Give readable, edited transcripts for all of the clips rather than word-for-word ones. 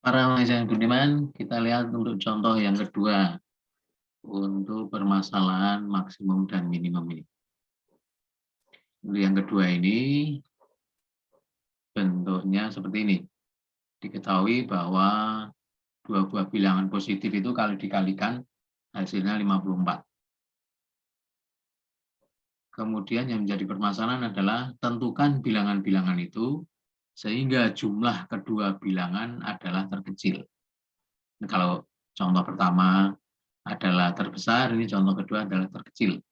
Para mahasiswa yang budiman, kita lihat untuk contoh yang kedua untuk permasalahan maksimum dan minimum ini. Untuk yang kedua ini bentuknya seperti ini. Diketahui bahwa dua buah bilangan positif itu kalau dikalikan hasilnya 54. Kemudian yang menjadi permasalahan adalah tentukan bilangan-bilangan itu sehingga jumlah kedua bilangan adalah terkecil. Kalau contoh pertama adalah terbesar, ini contoh kedua adalah terkecil.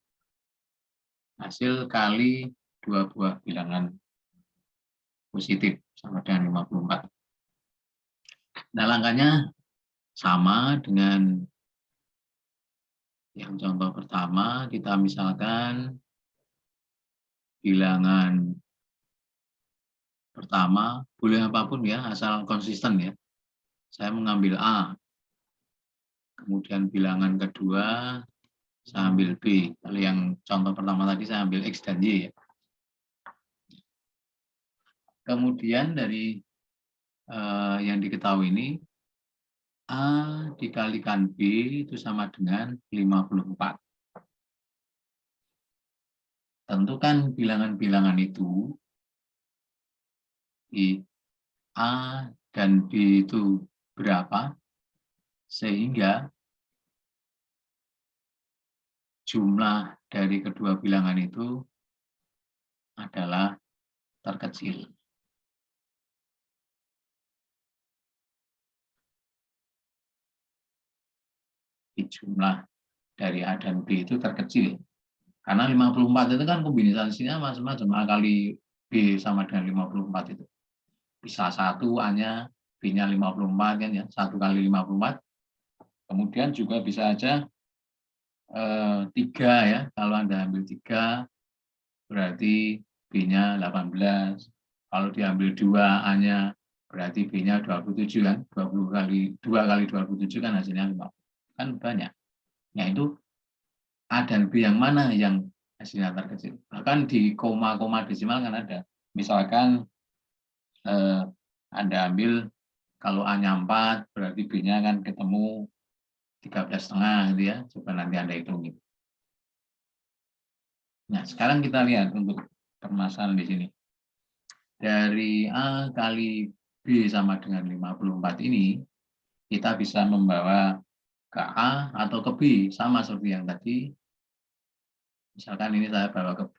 Hasil kali dua buah bilangan positif sama dengan 54. Nah, langkahnya sama dengan yang contoh pertama. Kita misalkan bilangan pertama, boleh apapun ya, asal konsisten ya. Saya mengambil A. Kemudian bilangan kedua, saya ambil B. Kalau yang contoh pertama tadi saya ambil X dan Y ya. Kemudian dari yang diketahui ini, A dikalikan B itu sama dengan 54. Tentukan bilangan-bilangan itu di A dan B itu berapa, sehingga jumlah dari kedua bilangan itu adalah terkecil. Jumlah dari A dan B itu terkecil. Karena 54 itu kan kombinasinya macam-macam. A kali B sama dengan 54 itu. Bisa 1 A-nya, B-nya 54 kan ya. 1 kali 54. Kemudian juga bisa aja 3 ya. Kalau Anda ambil 3 berarti B-nya 18. Kalau diambil 2 A-nya berarti B-nya 27 kan. 20 kali 2 kali 27 kan hasilnya 50. Kan banyak. Nah, itu A dan B yang mana yang hasilnya terkecil. Bahkan di koma-koma desimal kan ada. Misalkan Anda ambil kalau A-nya 4, berarti B-nya kan ketemu 13,5 gitu ya. Coba nanti Anda hitung gitu. Nah, sekarang kita lihat untuk permasalahan di sini. Dari A kali B sama dengan 54 ini, kita bisa membawa ke A atau ke B, sama seperti yang tadi. Misalkan ini saya bawa ke B,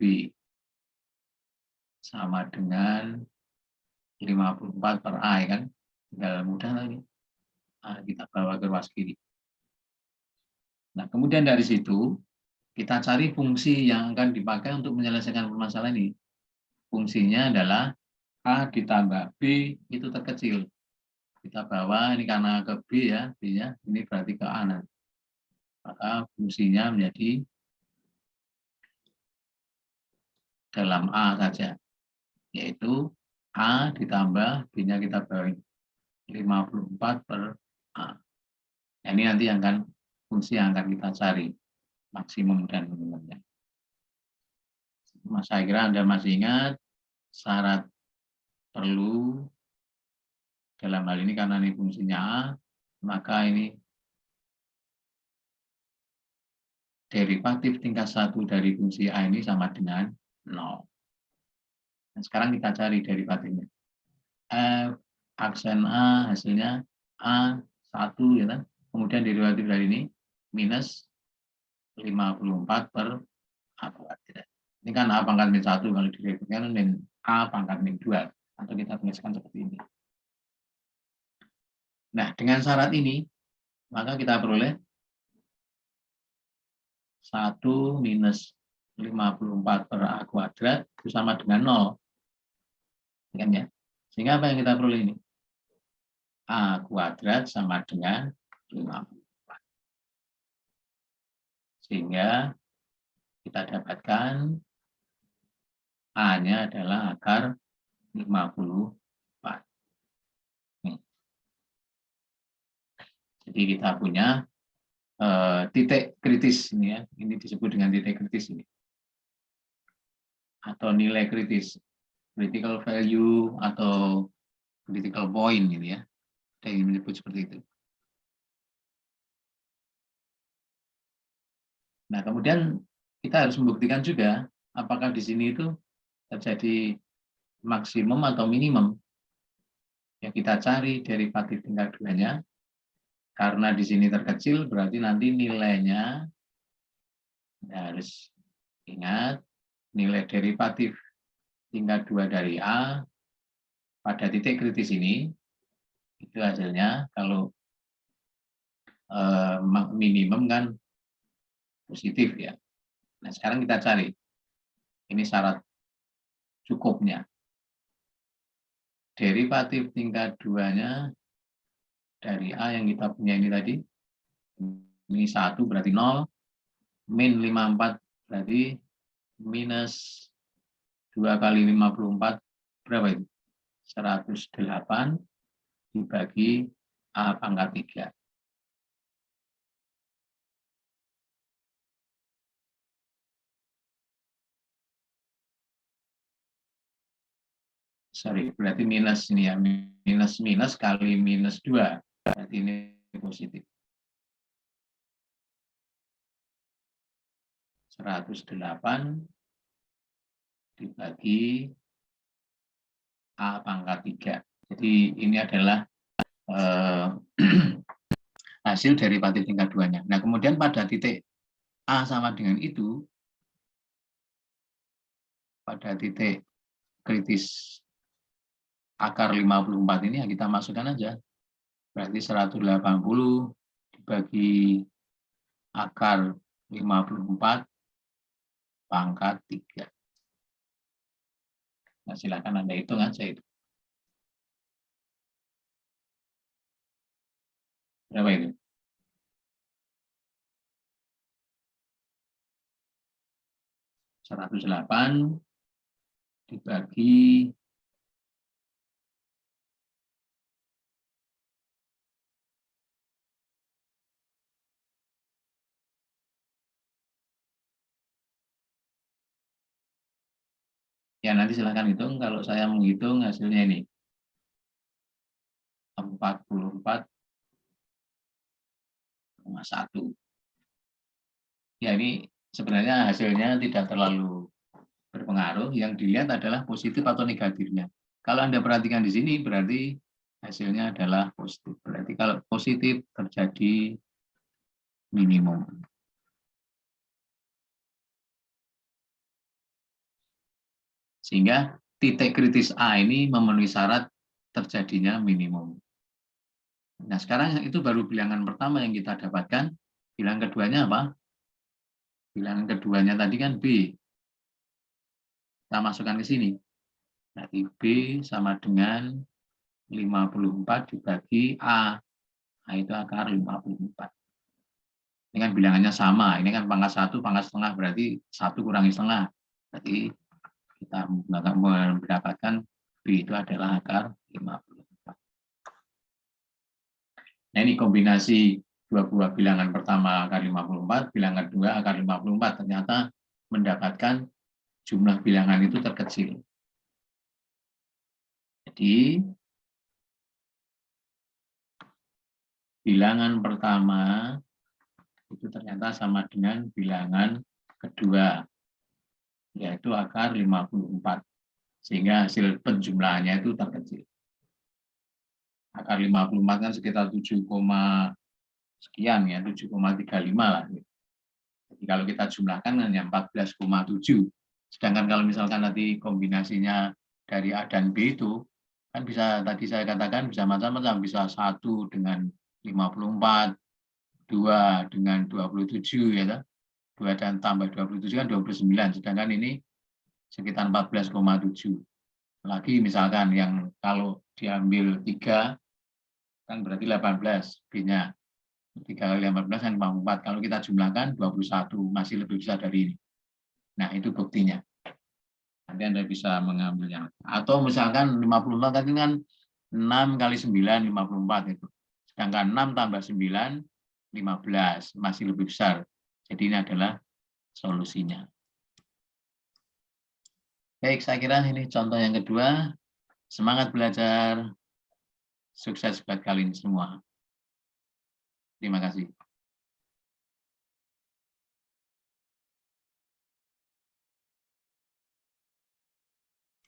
sama dengan 54 per A, ya kan? Tinggal mudah lagi. Kita bawa ke ruas kiri. Nah, kemudian dari situ, kita cari fungsi yang akan dipakai untuk menyelesaikan permasalahan ini. Fungsinya adalah A ditambah B itu terkecil. Kita bawa ini karena ke B ya, B-nya ini berarti ke A nanti. Maka fungsinya menjadi dalam A saja, yaitu A ditambah B-nya kita bagi 54 per A. Nah, ini nanti yang akan fungsi yang akan kita cari, maksimum dan minimumnya. Saya kira Anda masih ingat syarat perlu dalam hal ini karena ini fungsinya A, maka ini derivatif tingkat 1 dari fungsi A ini sama dengan 0. Nah, sekarang kita cari derivatifnya. F aksen A hasilnya A1 ya kan. Kemudian derivatif dari ini minus 54 per A kuadrat. Ini kan A pangkat min 1, kalau diderivatifkan min A pangkat min 2. Atau kita tuliskan seperti ini. Nah, dengan syarat ini, maka kita peroleh 1 minus 54 per A kuadrat itu sama dengan 0. Ya. Sehingga apa yang kita peroleh ini? A kuadrat sama dengan 54. Sehingga kita dapatkan A-nya adalah akar 54. Jadi kita punya titik kritis ini ya. Ini disebut dengan titik kritis ini. Atau nilai kritis. Critical value atau critical point ini ya. Ada yang menyebut seperti itu. Nah, kemudian kita harus membuktikan juga apakah di sini itu terjadi maksimum atau minimum. Ya, kita cari derivatif tingkat 2-nya. Karena di sini terkecil, berarti nanti nilainya, ya harus ingat, nilai derivatif tingkat 2 dari A pada titik kritis ini, itu hasilnya kalau minimum kan positif ya. Nah, sekarang kita cari. Ini syarat cukupnya. Derivatif tingkat 2-nya dari A yang kita punya ini tadi. Ini 1 berarti 0. Min 54 berarti minus 2 kali 54 berapa itu? 108 dibagi A pangkat 3. Sorry, berarti minus ini ya, minus kali minus 2, berarti ini positif. 108 dibagi A pangkat 3. Jadi ini adalah hasil derivatif tingkat 2-nya. Nah, kemudian pada titik A sama dengan itu, pada titik kritis akar 54 ini, ya kita masukkan aja. Berarti 180 dibagi akar 54 pangkat 3. Nah, silakan Anda hitung aja itu. Berapa itu? Seratus 108 dibagi ya, nanti silakan hitung. Kalau saya menghitung hasilnya ini 44,1. Ya, ini sebenarnya hasilnya tidak terlalu berpengaruh. Yang dilihat adalah positif atau negatifnya. Kalau Anda perhatikan di sini, berarti hasilnya adalah positif. Berarti kalau positif terjadi minimum. Sehingga titik kritis A ini memenuhi syarat terjadinya minimum. Nah, sekarang itu baru bilangan pertama yang kita dapatkan. Bilangan keduanya apa? Bilangan keduanya tadi kan B. Kita masukkan ke sini. Berarti B sama dengan 54 dibagi A. Nah, itu akar 54. Ini kan bilangannya sama. Ini kan pangkat 1, pangkat setengah. Berarti 1 kurangi setengah. Berarti kita mendapatkan B itu adalah akar 54. Nah, ini kombinasi dua buah bilangan pertama akar 54, bilangan kedua akar 54. Ternyata mendapatkan jumlah bilangan itu terkecil. Jadi, bilangan pertama itu ternyata sama dengan bilangan kedua, yaitu akar 54. Sehingga hasil penjumlahannya itu terkecil. Akar 54 kan sekitar 7, sekian ya, 7,35 lah. Jadi kalau kita jumlahkan hanya 14,7. Sedangkan kalau misalkan nanti kombinasinya dari A dan B itu, kan bisa, tadi saya katakan bisa macam-macam, bisa 1 dengan 54, 2 dengan 27, ya, 2 dan tambah 27 kan 29, sedangkan ini sekitar 14,7. Lagi misalkan yang kalau diambil 3, kan berarti 18 B-nya. 3 kali 18 kan 54. Kalau kita jumlahkan 21, masih lebih besar dari ini. Nah, itu buktinya. Nanti Anda bisa mengambilnya. Atau misalkan 54 tadi kan 6 kali 9, 54 itu. Sedangkan 6 tambah 9, 15. Masih lebih besar. Jadi ini adalah solusinya. Baik, saya kira ini contoh yang kedua. Semangat belajar. Sukses buat kalian semua. Terima kasih.